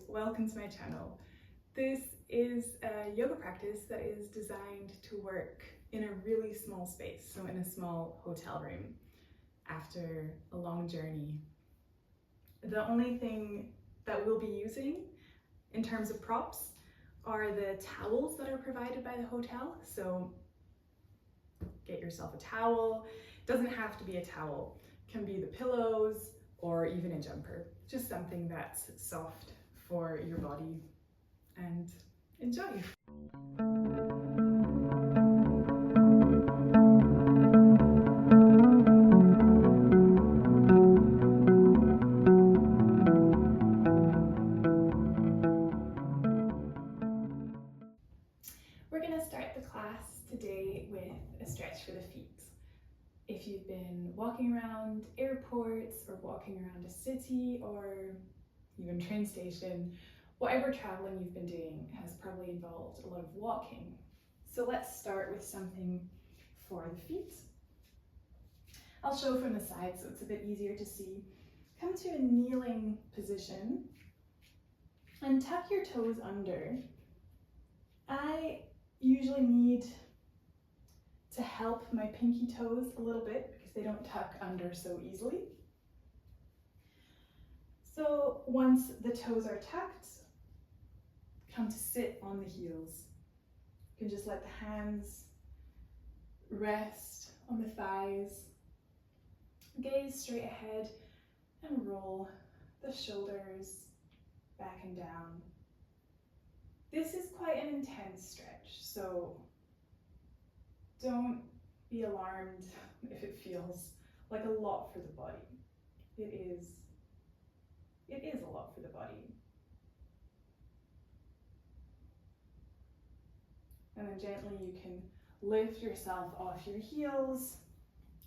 welcome to my channel. This is a yoga practice that is designed to work in a really small space, so in a small hotel room after a long journey. The only thing that we'll be using in terms of props are the towels that are provided by the hotel. So get yourself a towel. It doesn't have to be a towel. It can be the pillows or even a jumper. Just something that's soft for your body, and enjoy. We're going to start the class today with a stretch for the feet. If you've been walking around airports or walking around a city or even train station, whatever traveling you've been doing has probably involved a lot of walking. So let's start with something for the feet. I'll show from the side so it's a bit easier to see. Come to a kneeling position and tuck your toes under. I usually need to help my pinky toes a little bit because they don't tuck under so easily. So once the toes are tucked, come to sit on the heels. You can just let the hands rest on the thighs, gaze straight ahead and roll the shoulders back and down. This is quite an intense stretch, so don't be alarmed if it feels like a lot for the body. It is a lot for the body. And then gently you can lift yourself off your heels.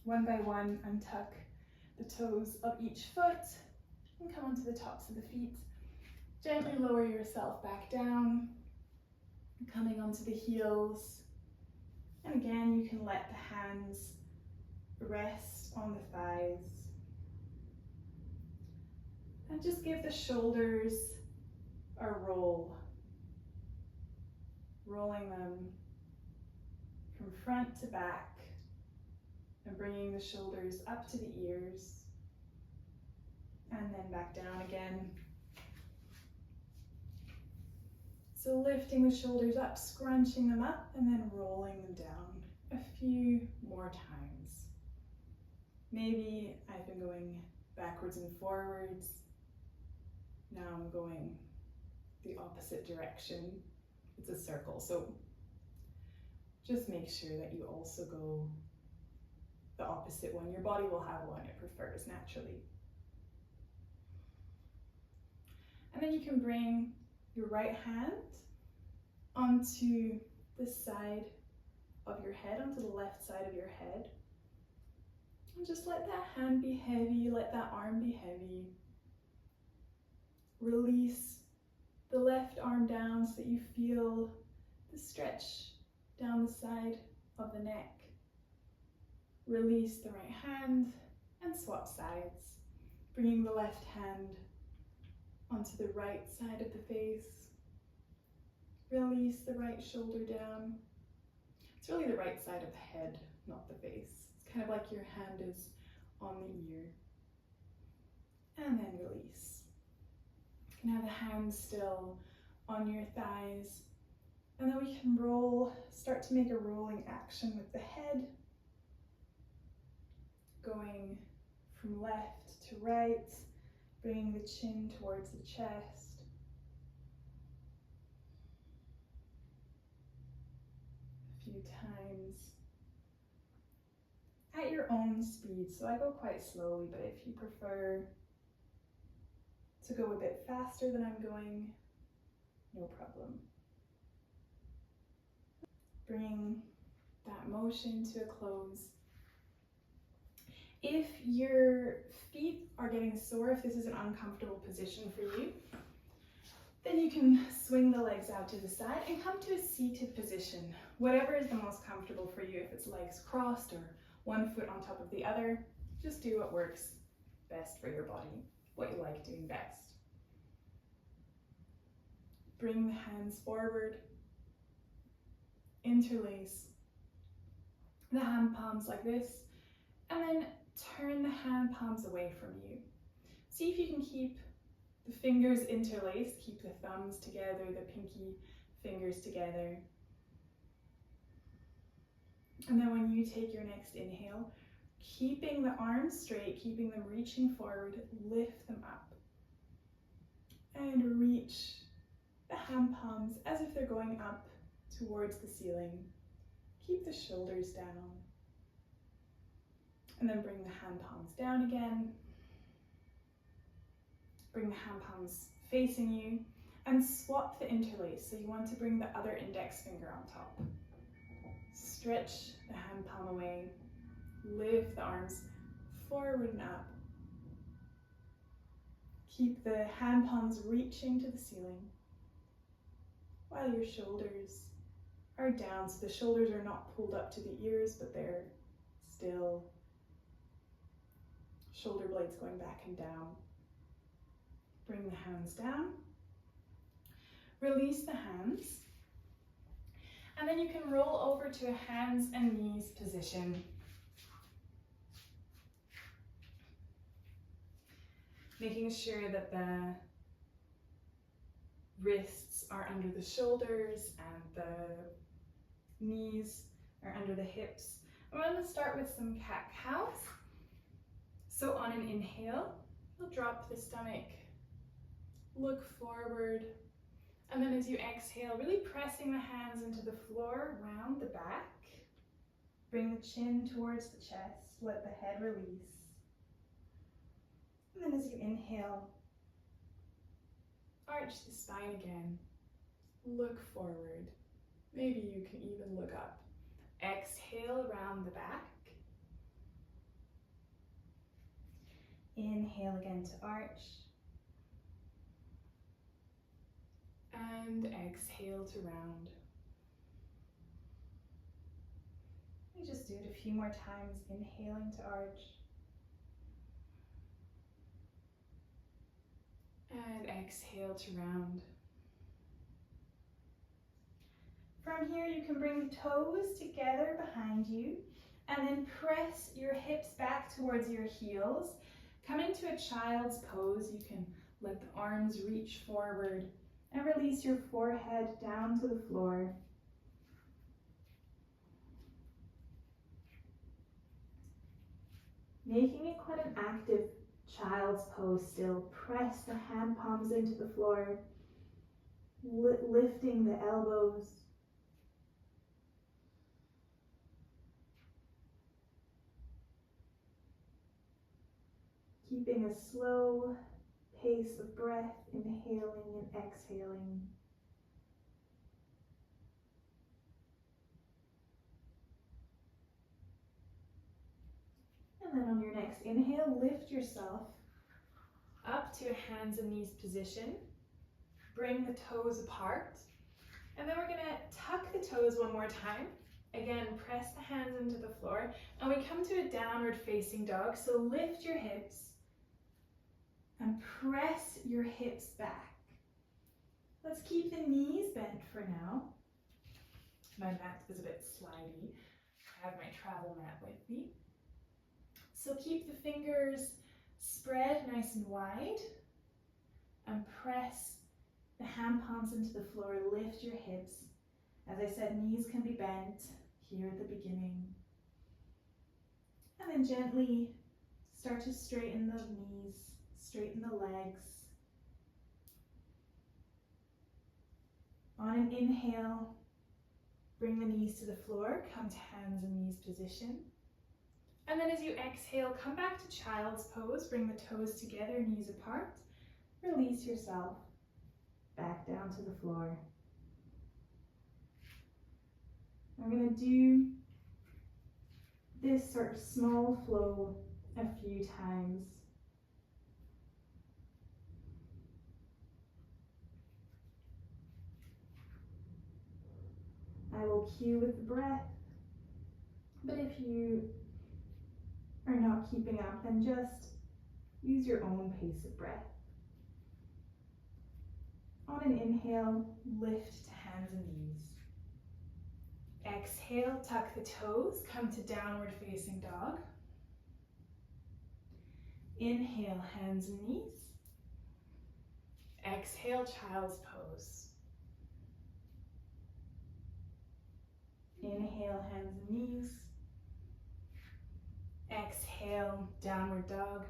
One by one, untuck the toes of each foot and come onto the tops of the feet. Gently lower yourself back down, coming onto the heels. And again, you can let the hands rest on the thighs. And just give the shoulders a roll. Rolling them from front to back and bringing the shoulders up to the ears and then back down again. So lifting the shoulders up, scrunching them up, and then rolling them down a few more times. Maybe I've been going backwards and forwards. Now I'm going the opposite direction. It's a circle, so just make sure that you also go the opposite one. Your body will have one it prefers naturally. And then you can bring your right hand onto the side of your head, onto the left side of your head. And just let that hand be heavy, let that arm be heavy. Release the left arm down so that you feel the stretch down the side of the neck. Release the right hand and swap sides, bringing the left hand onto the right side of the face. Release the right shoulder down. It's really the right side of the head, not the face. It's kind of like your hand is on the ear. And then release. You can have the hands still on your thighs. And then we can roll, start to make a rolling action with the head. Going from left to right, bringing the chin towards the chest. A few times. At your own speed, so I go quite slowly, but if you prefer to go a bit faster than I'm going, no problem. Bring that motion to a close. If your feet are getting sore, if this is an uncomfortable position for you, then you can swing the legs out to the side and come to a seated position. Whatever is the most comfortable for you, if it's legs crossed or one foot on top of the other, just do what works best for your body, what you like doing best. Bring the hands forward. Interlace the hand palms like this, and then turn the hand palms away from you. See if you can keep the fingers interlaced, keep the thumbs together, the pinky fingers together. And then when you take your next inhale, keeping the arms straight, keeping them reaching forward, lift them up. And reach the hand palms as if they're going up towards the ceiling. Keep the shoulders down. And then bring the hand palms down again. Bring the hand palms facing you and swap the interlace. So you want to bring the other index finger on top. Stretch the hand palm away. Lift the arms forward and up. Keep the hand palms reaching to the ceiling while your shoulders are down. So the shoulders are not pulled up to the ears, but they're still shoulder blades going back and down. Bring the hands down. Release the hands. And then you can roll over to a hands and knees position. Making sure that the wrists are under the shoulders and the knees are under the hips. I'm going to start with some cat-cows. So on an inhale, you'll drop the stomach, look forward, and then as you exhale, really pressing the hands into the floor, round the back. Bring the chin towards the chest, let the head release. And then as you inhale, arch the spine again, look forward. Maybe you can even look up. Exhale, round the back. Inhale again to arch. And exhale to round. You just do it a few more times, inhaling to arch. And exhale to round. From here, you can bring the toes together behind you and then press your hips back towards your heels. Come into a child's pose. You can let the arms reach forward and release your forehead down to the floor. Making it quite an active child's pose still. Press the hand palms into the floor, lifting the elbows. Keeping a slow pace of breath, inhaling and exhaling. And then on your next inhale, lift yourself up to a hands and knees position. Bring the toes apart. And then we're going to tuck the toes one more time. Again, press the hands into the floor. And we come to a downward facing dog. So lift your hips and press your hips back. Let's keep the knees bent for now. My mat is a bit slidey. I have my travel mat with me. So keep the fingers spread nice and wide and press the hand palms into the floor. Lift your hips. As I said, knees can be bent here at the beginning. And then gently start to straighten the knees, straighten the legs. On an inhale, bring the knees to the floor, come to hands and knees position. And then as you exhale, come back to child's pose, bring the toes together, knees apart. Release yourself back down to the floor. We're going to do this sort of small flow a few times. I will cue with the breath, but if you are not keeping up, then just use your own pace of breath. On an inhale, lift to hands and knees. Exhale, tuck the toes, come to downward facing dog. Inhale, hands and knees. Exhale, child's pose. Inhale, hands and knees. Exhale, downward dog.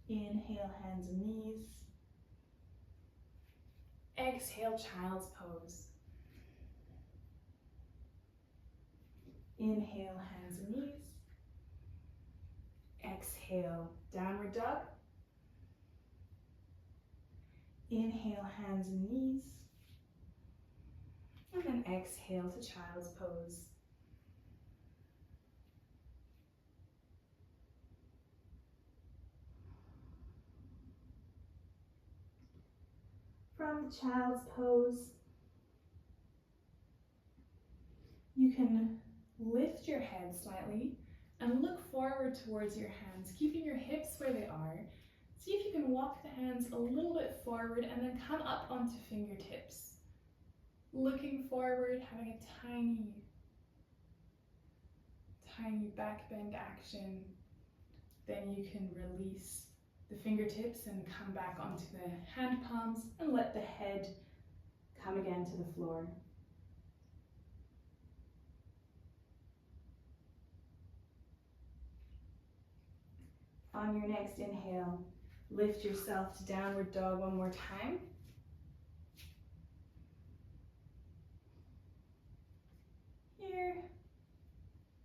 Inhale, hands and knees. Exhale, child's pose. Inhale, hands and knees. Exhale, downward dog. Inhale, hands and knees. And then exhale to child's pose. From child's pose, you can lift your head slightly and look forward towards your hands, keeping your hips where they are. See if you can walk the hands a little bit forward and then come up onto fingertips. Looking forward, having a tiny back bend action. Then you can release the fingertips and come back onto the hand palms and let the head come again to the floor. On your next inhale, lift yourself to downward dog one more time. Here,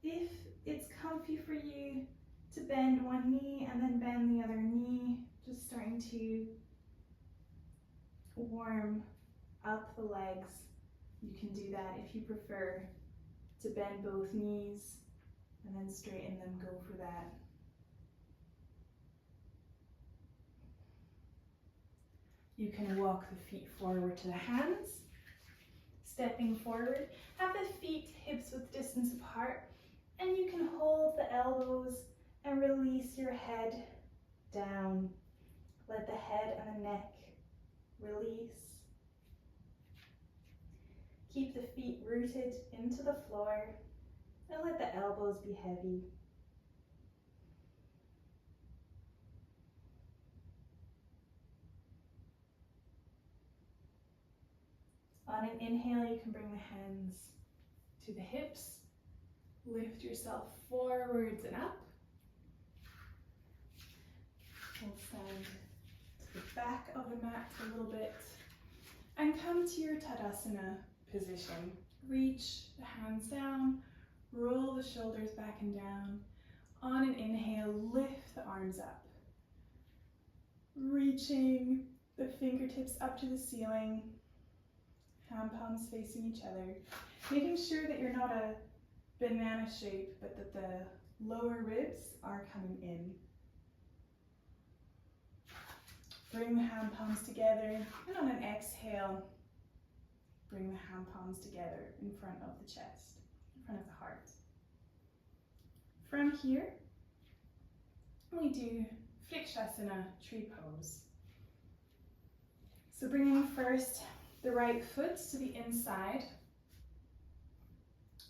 if it's comfy for you to bend one knee and then bend the other knee, just starting to warm up the legs, you can do that. If you prefer to bend both knees and then straighten them, go for that. You can walk the feet forward to the hands, stepping forward. Have the feet hips width distance apart, and you can hold the elbows and release your head down. Let the head and the neck release. Keep the feet rooted into the floor and let the elbows be heavy. On an inhale, you can bring the hands to the hips. Lift yourself forwards and up. We'll stand to the back of the mat a little bit and come to your Tadasana position. Reach the hands down, roll the shoulders back and down. On an inhale, lift the arms up. Reaching the fingertips up to the ceiling. Hand palms facing each other, making sure that you're not a banana shape, but that the lower ribs are coming in. Bring the hand palms together, and on an exhale, bring the hand palms together in front of the chest, in front of the heart. From here, we do Flexasana tree pose. So bringing first the right foot to the inside.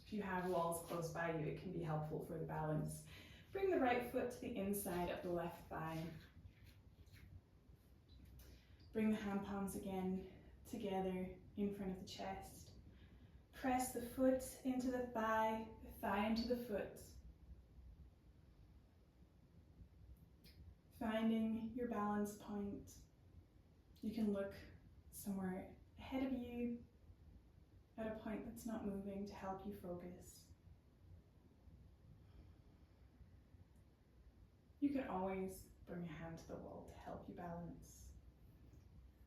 If you have walls close by you, it can be helpful for the balance. Bring the right foot to the inside of the left thigh. Bring the hand palms again together in front of the chest. Press the foot into the thigh into the foot. Finding your balance point. You can look somewhere ahead of you at a point that's not moving to help you focus. You can always bring a hand to the wall to help you balance.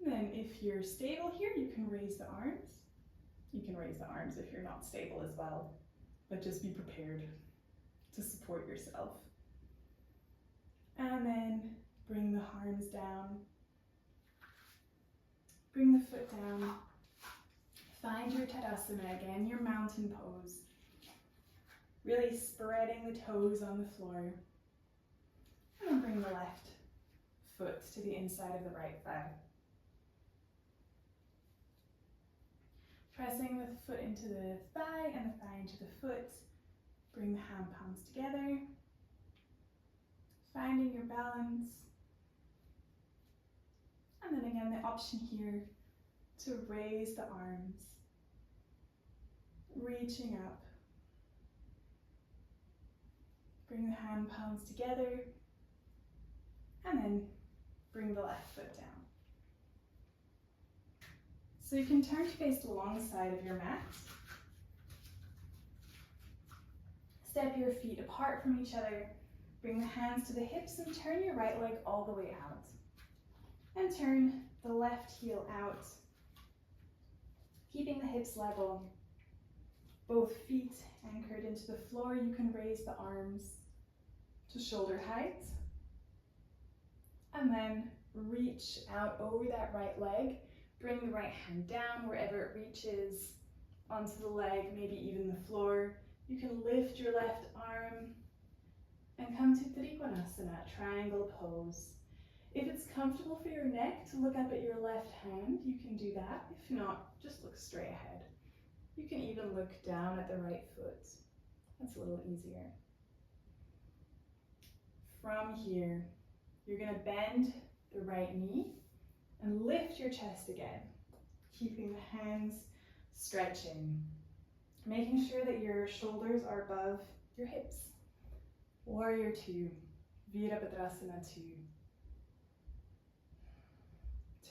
And then if you're stable here, you can raise the arms. You can raise the arms if you're not stable as well, but just be prepared to support yourself. And then bring the arms down. Bring the foot down. Find your Tadasana again, your mountain pose. Really spreading the toes on the floor. And then bring the left foot to the inside of the right thigh. Pressing the foot into the thigh and the thigh into the foot. Bring the hand palms together. Finding your balance. And then again, the option here to raise the arms, reaching up. Bring the hand palms together, and then bring the left foot down. So you can turn to face the long side of your mat. Step your feet apart from each other. Bring the hands to the hips and turn your right leg all the way out. And turn the left heel out, keeping the hips level. Both feet anchored into the floor. You can raise the arms to shoulder height. And then reach out over that right leg. Bring the right hand down wherever it reaches onto the leg, maybe even the floor. You can lift your left arm and come to Trikonasana, triangle pose. If it's comfortable for your neck to look up at your left hand, you can do that. If not, just look straight ahead. You can even look down at the right foot. That's a little easier. From here, you're going to bend the right knee and lift your chest again, keeping the hands stretching, making sure that your shoulders are above your hips. Warrior 2, Virabhadrasana 2.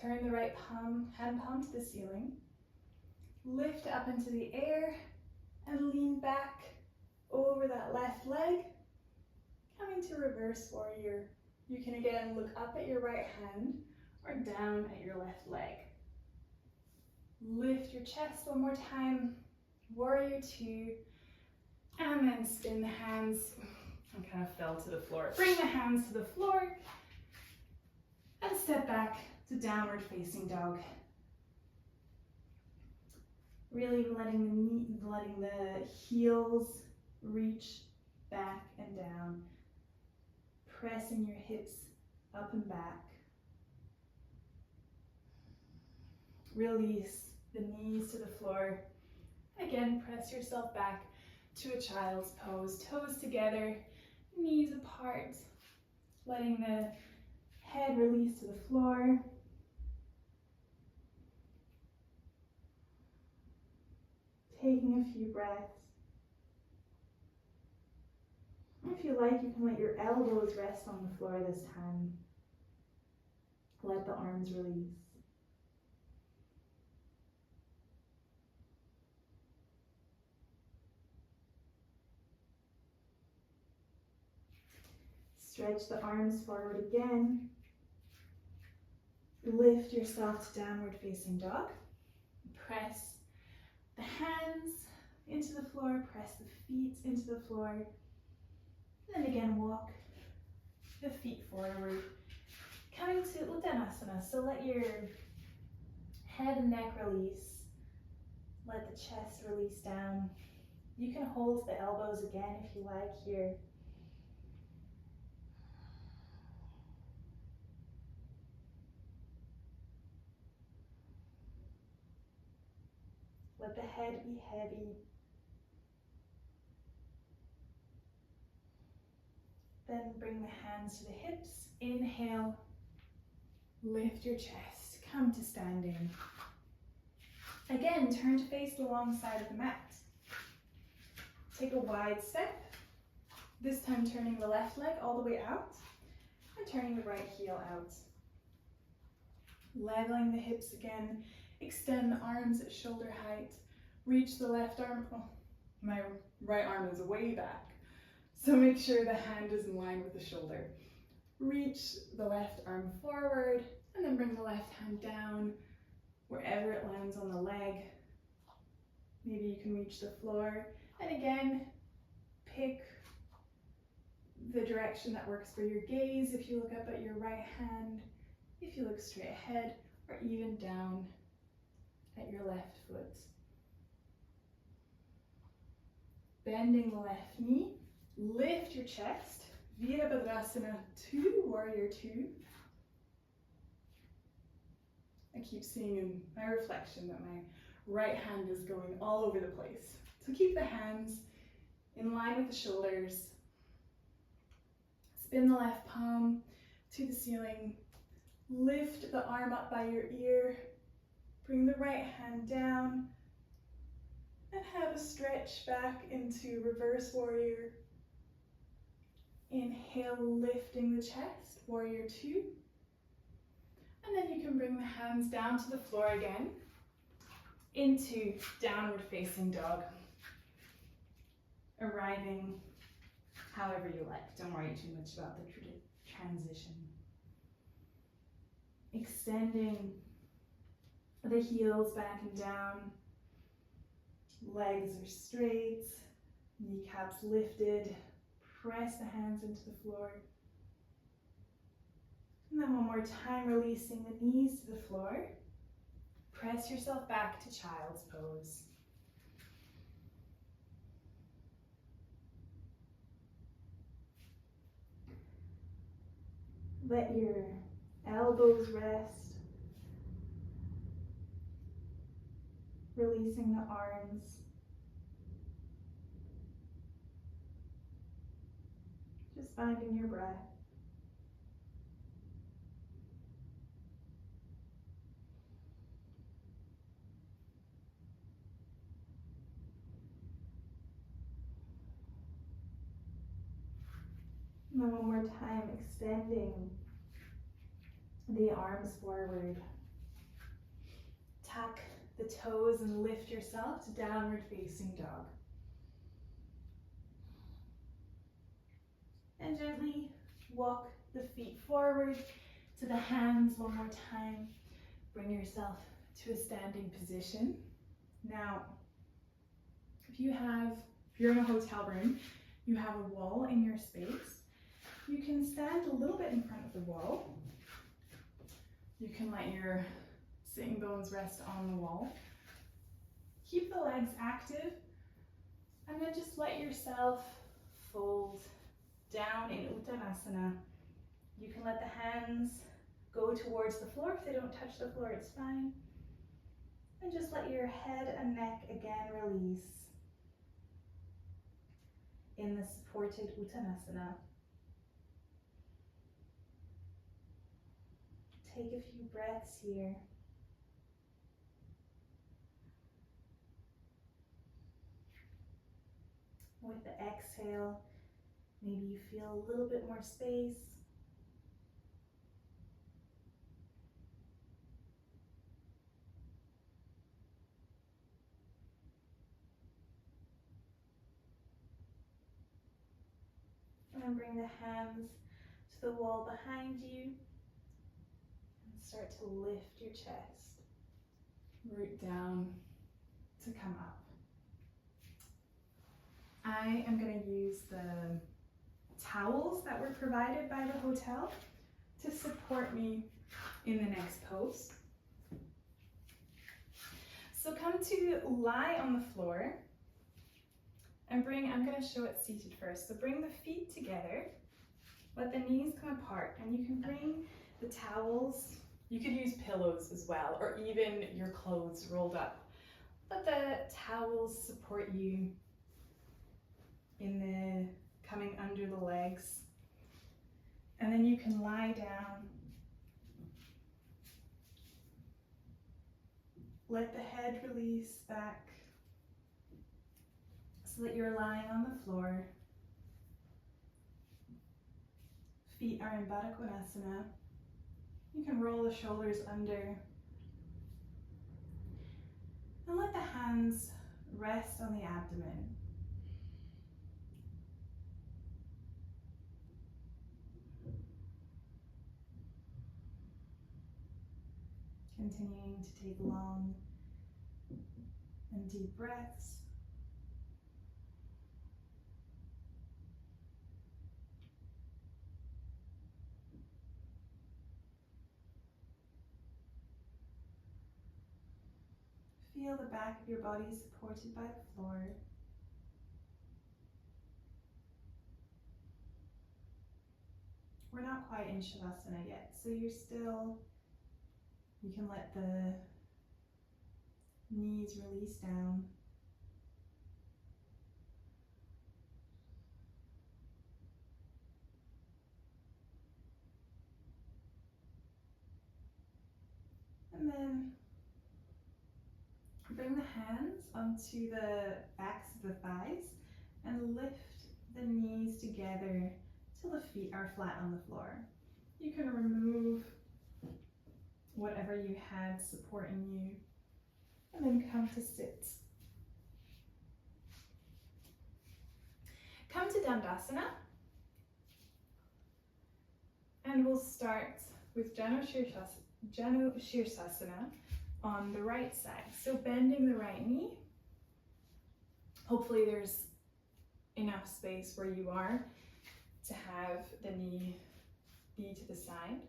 Turn the right hand palm to the ceiling. Lift up into the air and lean back over that left leg. Coming to reverse warrior. You can again look up at your right hand or down at your left leg. Lift your chest one more time. Warrior 2. And then spin the hands. I kind of fell to the floor. Bring the hands to the floor. And step back to downward facing dog. Really letting the heels reach back and down. Pressing your hips up and back. Release the knees to the floor. Again, press yourself back to a child's pose. Toes together, knees apart. Letting the head release to the floor. Taking a few breaths. If you like, you can let your elbows rest on the floor this time. Let the arms release. Stretch the arms forward again. Lift yourself to downward facing dog. Press the hands into the floor, press the feet into the floor. And then again, walk the feet forward. Coming to Uttanasana, so let your head and neck release. Let the chest release down. You can hold the elbows again if you like here. Let the head be heavy. Then bring the hands to the hips. Inhale, lift your chest, come to standing. Again, turn to face the long side of the mat. Take a wide step. This time turning the left leg all the way out and turning the right heel out. Leveling the hips again. Extend the arms at shoulder height. Reach the left arm. Oh, my right arm is way back. So make sure the hand is in line with the shoulder. Reach the left arm forward and then bring the left hand down wherever it lands on the leg. Maybe you can reach the floor. And again, pick the direction that works for your gaze. If you look up at your right hand, if you look straight ahead, or even down at your left foot. Bending the left knee, lift your chest, Virabhadrasana 2, Warrior 2. keep seeing in my reflection that my right hand is going all over the place. So keep the hands in line with the shoulders. Spin the left palm to the ceiling. Lift the arm up by your ear. Bring the right hand down. And have a stretch back into reverse warrior. Inhale, lifting the chest, warrior two. And then you can bring the hands down to the floor again into downward facing dog. Arriving however you like. Don't worry too much about the transition. Extending the heels back and down. Legs are straight. Kneecaps lifted. Press the hands into the floor. And then one more time, releasing the knees to the floor. Press yourself back to child's pose. Let your elbows rest. Releasing the arms. Just finding your breath. And then one more time, extending the arms forward. Tuck the toes and lift yourself to downward facing dog. And gently walk the feet forward to the hands one more time. Bring yourself to a standing position. Now, if you're in a hotel room, you have a wall in your space, you can stand a little bit in front of the wall. You can let your sitting bones rest on the wall. Keep the legs active, and then just let yourself fold down in Uttanasana. You can let the hands go towards the floor. If they don't touch the floor, it's fine. And just let your head and neck again release in the supported Uttanasana. Take a few breaths here. With the exhale, maybe you feel a little bit more space. And then bring the hands to the wall behind you and start to lift your chest. Root down to come up. I am going to use the towels that were provided by the hotel to support me in the next pose. So come to lie on the floor and I'm going to show it seated first. So bring the feet together, let the knees come apart, and you can bring the towels. You could use pillows as well, or even your clothes rolled up. Let the towels support you in the coming under the legs. And then you can lie down. Let the head release back so that you're lying on the floor. Feet are in Baddha Konasana. You can roll the shoulders under. And let the hands rest on the abdomen. Continuing to take long and deep breaths. Feel the back of your body supported by the floor. We're not quite in Shavasana yet, so you're still You can let the knees release down. And then bring the hands onto the backs of the thighs and lift the knees together till the feet are flat on the floor. You can remove whatever you had supporting you and then come to sit. Come to Dandasana, and we'll start with Janu Shirsasana on the right side. So bending the right knee. Hopefully there's enough space where you are to have the knee be to the side.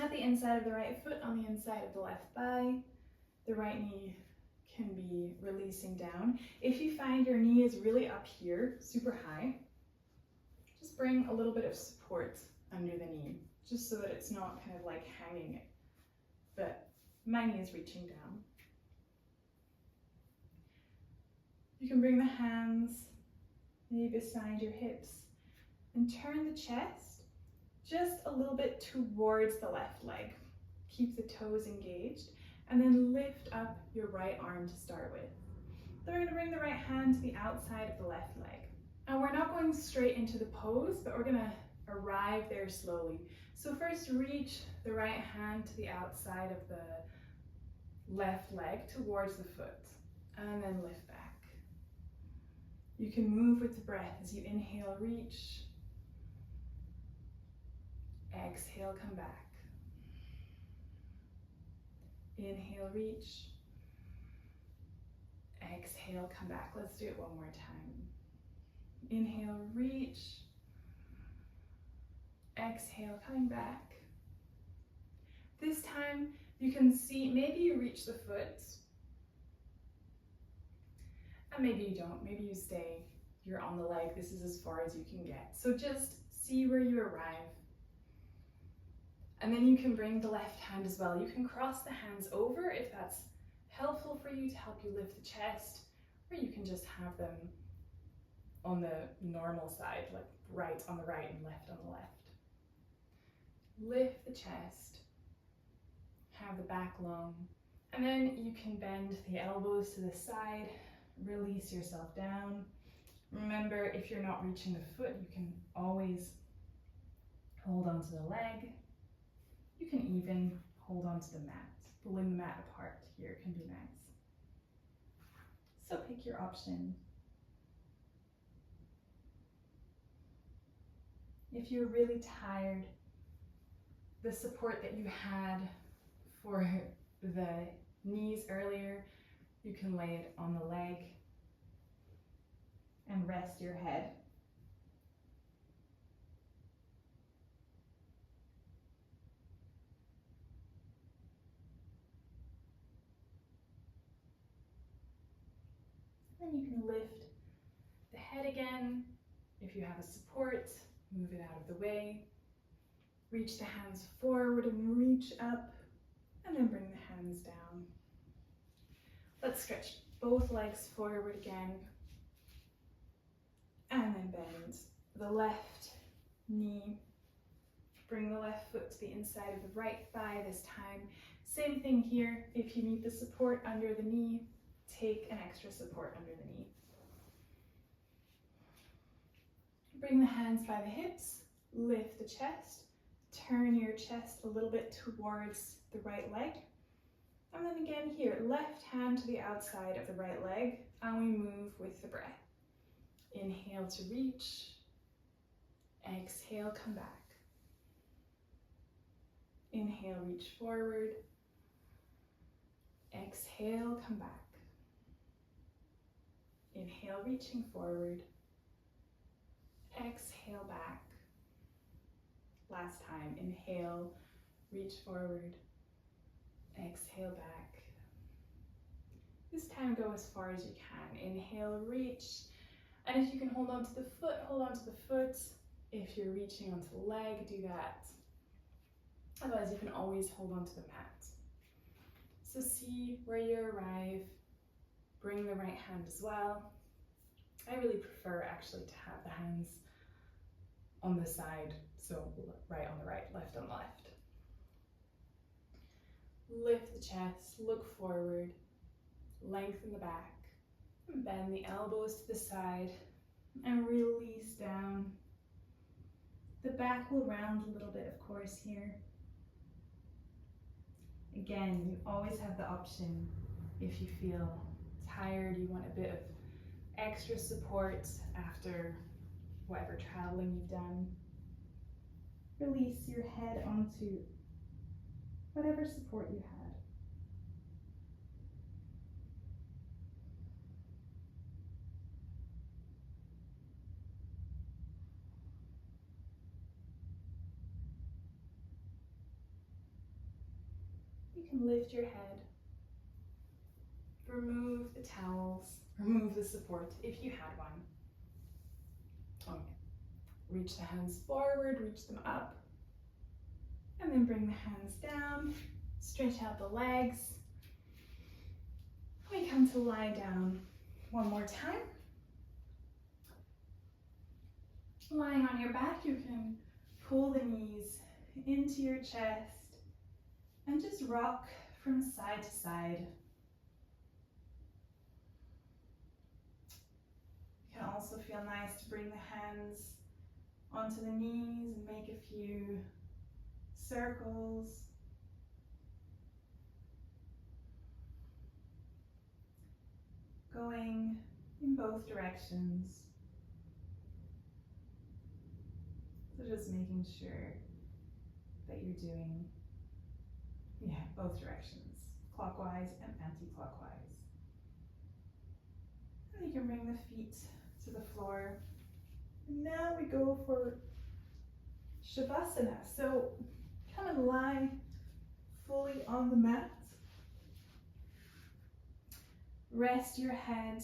At the inside of the right foot, on the inside of the left thigh, the right knee can be releasing down. If you find your knee is really up here, super high, just bring a little bit of support under the knee, just so that it's not kind of like hanging it, but my knee is reaching down. You can bring the hands maybe beside your hips and turn the chest just a little bit towards the left leg. Keep the toes engaged, and then lift up your right arm to start with. Then we're going to bring the right hand to the outside of the left leg. And we're not going straight into the pose, but we're going to arrive there slowly. So first reach the right hand to the outside of the left leg towards the foot, and then lift back. You can move with the breath as you inhale, reach. Exhale, come back. Inhale, reach. Exhale, come back. Let's do it one more time. Inhale, reach. Exhale, coming back. This time you can see, maybe you reach the foot, and maybe you don't. Maybe you stay, you're on the leg. This is as far as you can get. So just see where you arrive. And then you can bring the left hand as well. You can cross the hands over if that's helpful for you to help you lift the chest, or you can just have them on the normal side, like right on the right and left on the left. Lift the chest, have the back long, and then you can bend the elbows to the side, release yourself down. Remember, if you're not reaching the foot, you can always hold onto the leg. You can even hold onto the mat. Pulling the mat apart here can be nice. So pick your option. If you're really tired, the support that you had for the knees earlier, you can lay it on the leg and rest your head. Then you can lift the head again. If you have a support, move it out of the way. Reach the hands forward and reach up, and then bring the hands down. Let's stretch both legs forward again, and then bend the left knee. Bring the left foot to the inside of the right thigh this time. Same thing here. If you need the support under the knee, take an extra support under the knee. Bring the hands by the hips, lift the chest, turn your chest a little bit towards the right leg. And then again here, left hand to the outside of the right leg, and we move with the breath. Inhale to reach, exhale, come back. Inhale, reach forward, exhale, come back. Inhale, reaching forward, exhale, back. Last time, inhale, reach forward, exhale, back. This time go as far as you can. Inhale, reach, and if you can hold on to the foot, hold on to the foot. If you're reaching onto the leg, do that. Otherwise, you can always hold onto the mat. So see where you arrive. Bring the right hand as well. I really prefer actually to have the hands on the side, so right on the right, left on the left. Lift the chest, look forward, lengthen the back, and bend the elbows to the side, and release down. The back will round a little bit, of course, here. Again, you always have the option if you feel tired, you want a bit of extra support after whatever traveling you've done. Release your head onto whatever support you had. You can lift your head, remove the towels, remove the support if you had one. Okay. Reach the hands forward, reach them up, And then bring the hands down, stretch out the legs. We come to lie down one more time. Lying on your back, you can pull the knees into your chest and just rock from side to side. It can also feel nice to bring the hands onto the knees and make a few circles. Going in both directions. So just making sure that you're doing, both directions, clockwise and anti-clockwise. And you can bring the feet to the floor. And now we go for Shavasana. So come and lie fully on the mat. Rest your head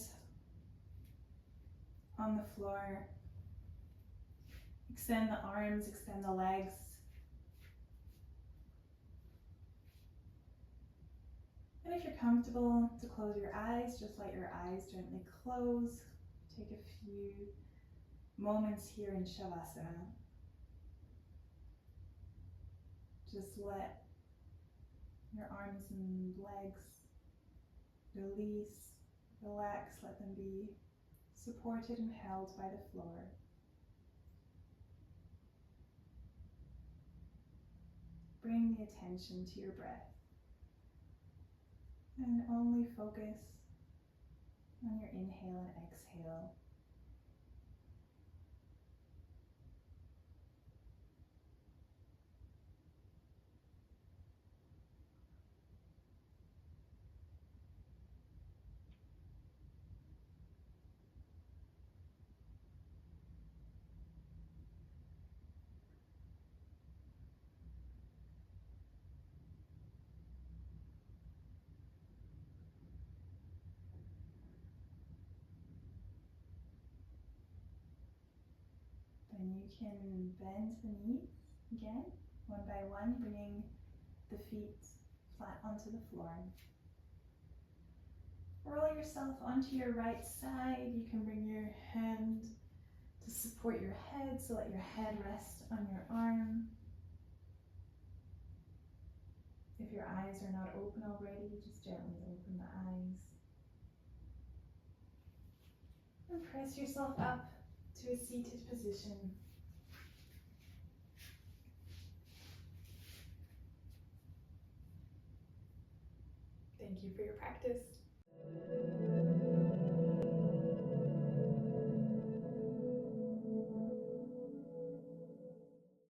on the floor. Extend the arms, extend the legs. And if you're comfortable to close your eyes, just let your eyes gently close. Take a few moments here in Shavasana. Just let your arms and legs release, relax, let them be supported and held by the floor. Bring the attention to your breath and only focus on your inhale and exhale. Then you can bend the knees again, one by one, bringing the feet flat onto the floor. Roll yourself onto your right side. You can bring your hand to support your head, so let your head rest on your arm. If your eyes are not open already, just gently open the eyes. And press yourself up to a seated position. Thank you for your practice.